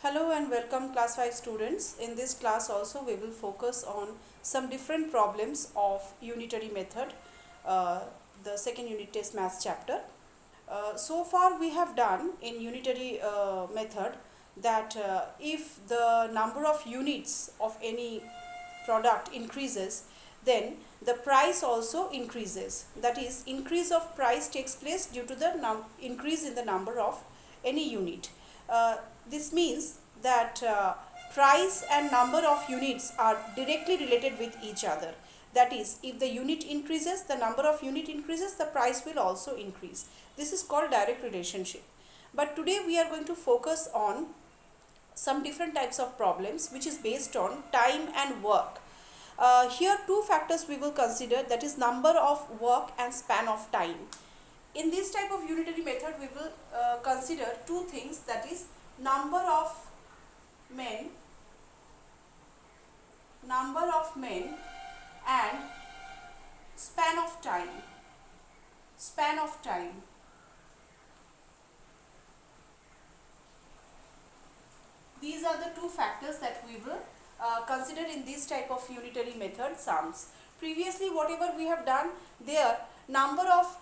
Hello and welcome class 5 students. In this class also we will focus on some different problems of unitary method, the second unit test maths chapter. So far we have done in unitary method that if the number of units of any product increases, then the price also increases. That is, increase of price takes place due to the increase in the number of any unit. This means that price and number of units are directly related with each other. That is, if the unit increases, the number of unit increases, the price will also increase. This is called direct relationship. But today we are going to focus on some different types of problems which is based on time and work. Here two factors we will consider, that is number of work and span of time. In this type of unitary method we will consider two things, that is number of men and span of time. These are the two factors that we will consider in this type of unitary method sums. Previously whatever we have done there, number of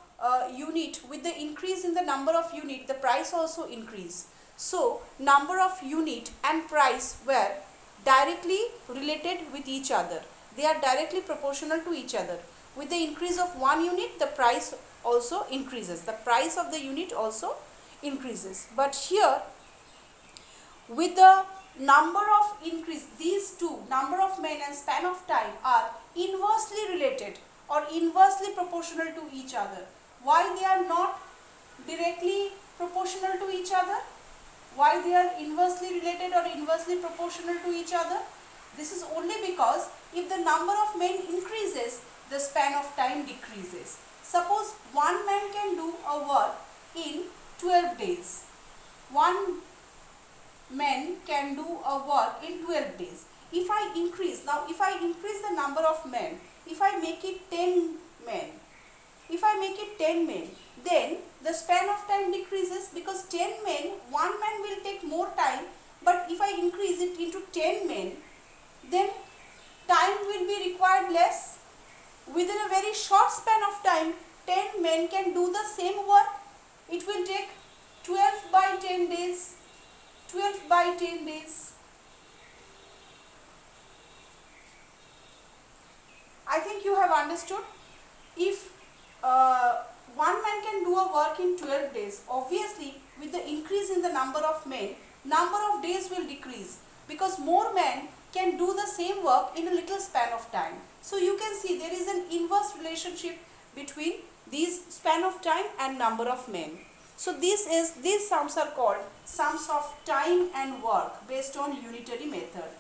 unit, with the increase in the number of unit the price also increase. So number of unit and price were directly related with each other. They are directly proportional to each other. With the increase of one unit, the price also increases. The price of the unit also increases. But here, with the number of increase, these two, number of men and span of time, are inversely related or inversely proportional to each other. Why they are not directly proportional to each other? Why they are inversely related or inversely proportional to each other? This is only because if the number of men increases, the span of time decreases. Suppose one man can do a work in 12 days. One man can do a work in 12 days. If I increase the number of men, if I make it 10 men, then the span of time decreases, because 10 men, one man will take more time, but if I increase it into 10 men, then time will be required less. Within a very short span of time, 10 men can do the same work. It will take 12 by 10 days. I think you have understood. If one man can do a work in 12 days, obviously with the increase in the number of men, number of days will decrease, because more men can do the same work in a little span of time. So you can see there is an inverse relationship between these span of time and number of men. So these sums are called sums of time and work based on unitary method.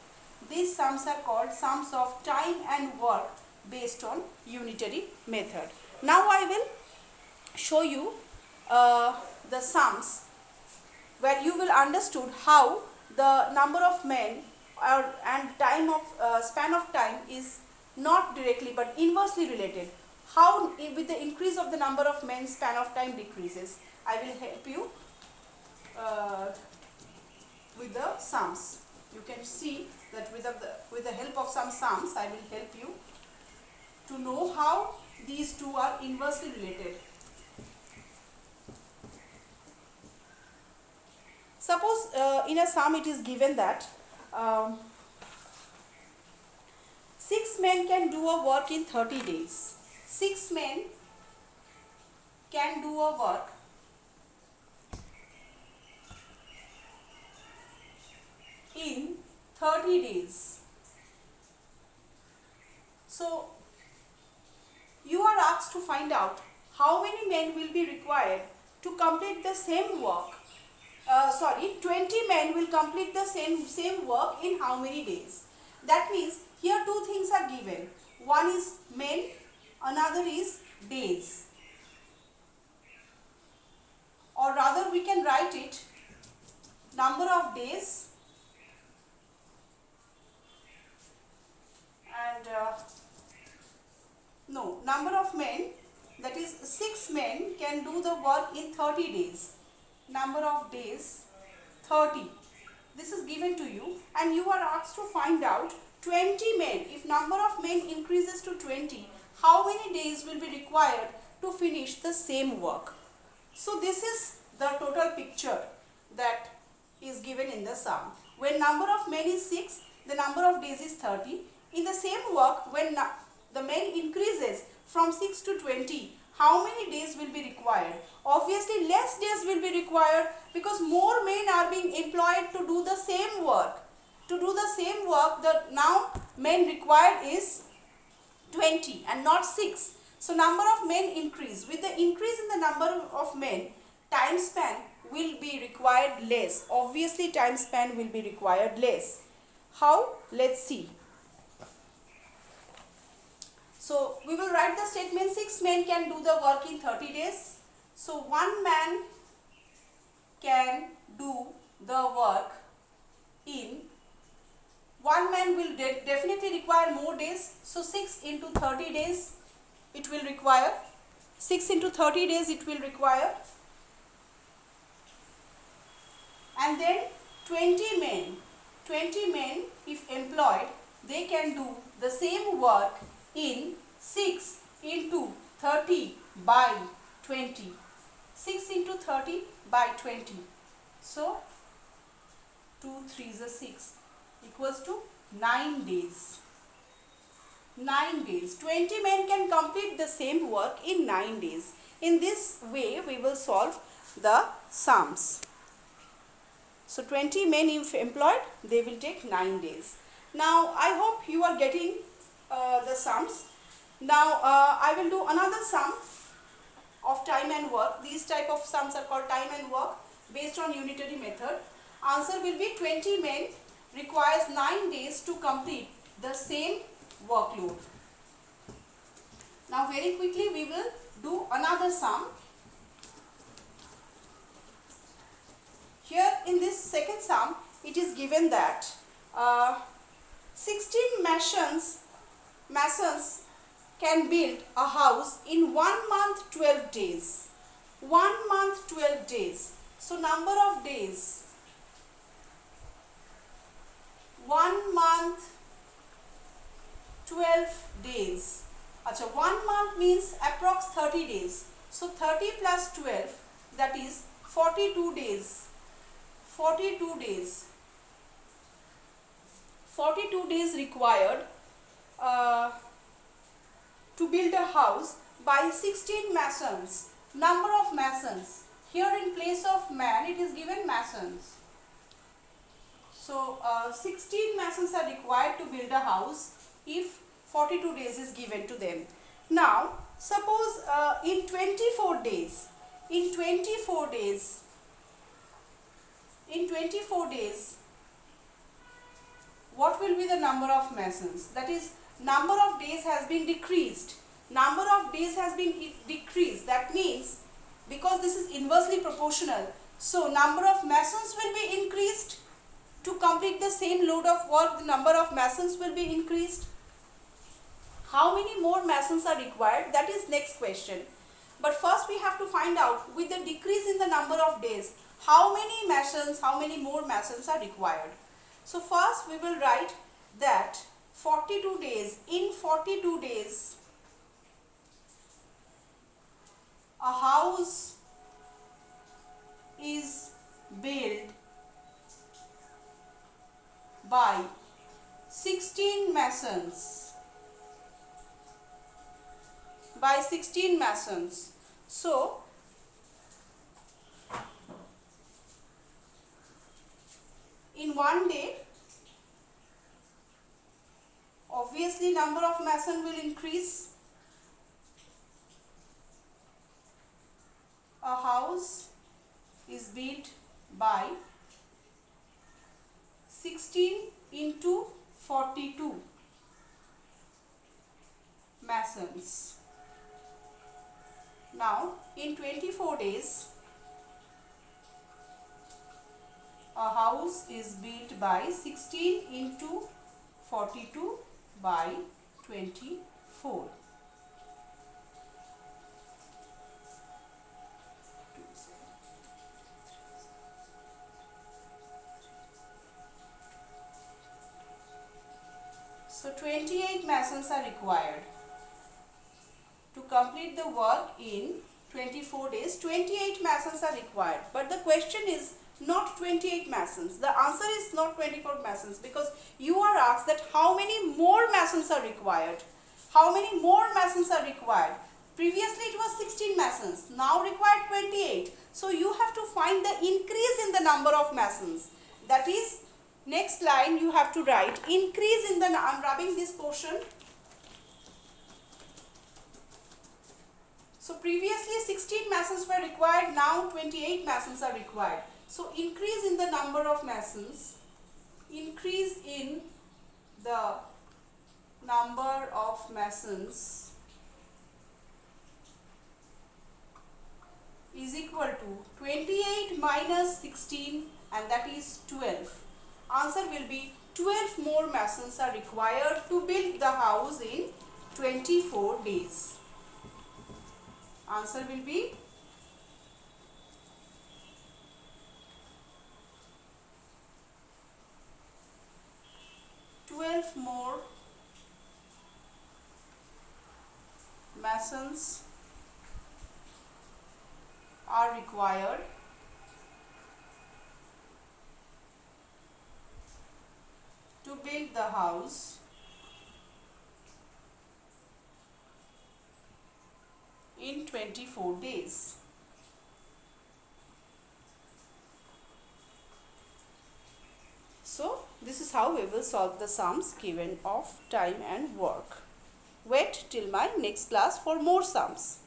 These sums are called sums of time and work based on unitary method. Now I will show you the sums where you will understood how the number of men and time of span of time is not directly but inversely related. How with the increase of the number of men, span of time decreases. I will help you with the sums. You can see that with the help of some sums I will help you to know how these two are inversely related. Suppose in a sum it is given that 6 men can do a work in 30 days. 6 men can do a work in 30 days. So you are asked to find out how many men will be required to complete the same work. 20 men will complete the same work in how many days? That means here two things are given. One is men, another is days. Or rather we can write it number of days and number of men, that is 6 men can do the work in 30 days. Number of days 30. this is given to you and you are asked to find out 20 men. If number of men increases to 20, how many days will be required to finish the same work? So this is the total picture that is given in the sum. When number of men is 6, the number of days is 30. In the same work, when the men increases from 6 to 20, how many days will be required? Obviously less days will be required because more men are being employed to do the same work. To do the same work, the now men required is 20 and not 6. So number of men increase. With the increase in the number of men, time span will be required less. Obviously time span will be required less. How? Let's see. So we will write the statement 6 men can do the work in 30 days. So 1 man can do the work in 1 man will definitely require more days. So 6 into 30 days it will require. 6 into 30 days it will require. And then 20 men. 20 men if employed, they can do the same work in 6 into 30 by 20. 6 into 30 by 20. So 2 3s are 6 equals to 9 days. 9 days. 20 men can complete the same work in 9 days. In this way we will solve the sums. So 20 men if employed, they will take 9 days. Now I hope you are getting the sums. Now I will do another sum of time and work. These type of sums are called time and work based on unitary method. Answer will be 20 men requires 9 days to complete the same workload. Now very quickly we will do another sum. Here in this second sum, it is given that 16 masons can build a house in 1 month 12 days. 1 month 12 days. So number of days. 1 month 12 days. Achha, 1 month means approx 30 days. So 30 plus 12, that is 42 days. 42 days. 42 days required to build a house by 16 masons. Number of masons. Here in place of man it is given masons. So 16 masons are required to build a house if 42 days is given to them. Now suppose in 24 days, in 24 days, what will be the number of masons? That is, number of days has been decreased. Number of days has been decreased. That means, because this is inversely proportional, so number of masons will be increased. To complete the same load of work, the number of masons will be increased. How many more masons are required? That is next question. But first we have to find out, with the decrease in the number of days, how many masons, how many more masons are required. So first we will write that 42 days, in 42 days, a house is built by 16 masons. By 16 masons. So in 1 day, obviously number of mason will increase. A house is built by 16 into 42 masons. Now in 24 days, a house is built by 16 into 42 by 24. So 28 masons are required to complete the work in 24 days. 28 masons are required. But the question is not 28 masons. The answer is not 24 masons, because you are asked that how many more masons are required. How many more masons are required? Previously it was 16 masons. Now required 28. So you have to find the increase in the number of masons. That is, next line you have to write increase in the, I am rubbing this portion. So previously 16 masons were required, now 28 masons are required. So increase in the number of masons, increase in the number of masons is equal to 28 minus 16, and that is 12. Answer will be 12 more masons are required to build the house in 24 days. Answer will be 12 more masons are required to build the house in 24 days. So this is how we will solve the sums given of time and work. Wait till my next class for more sums.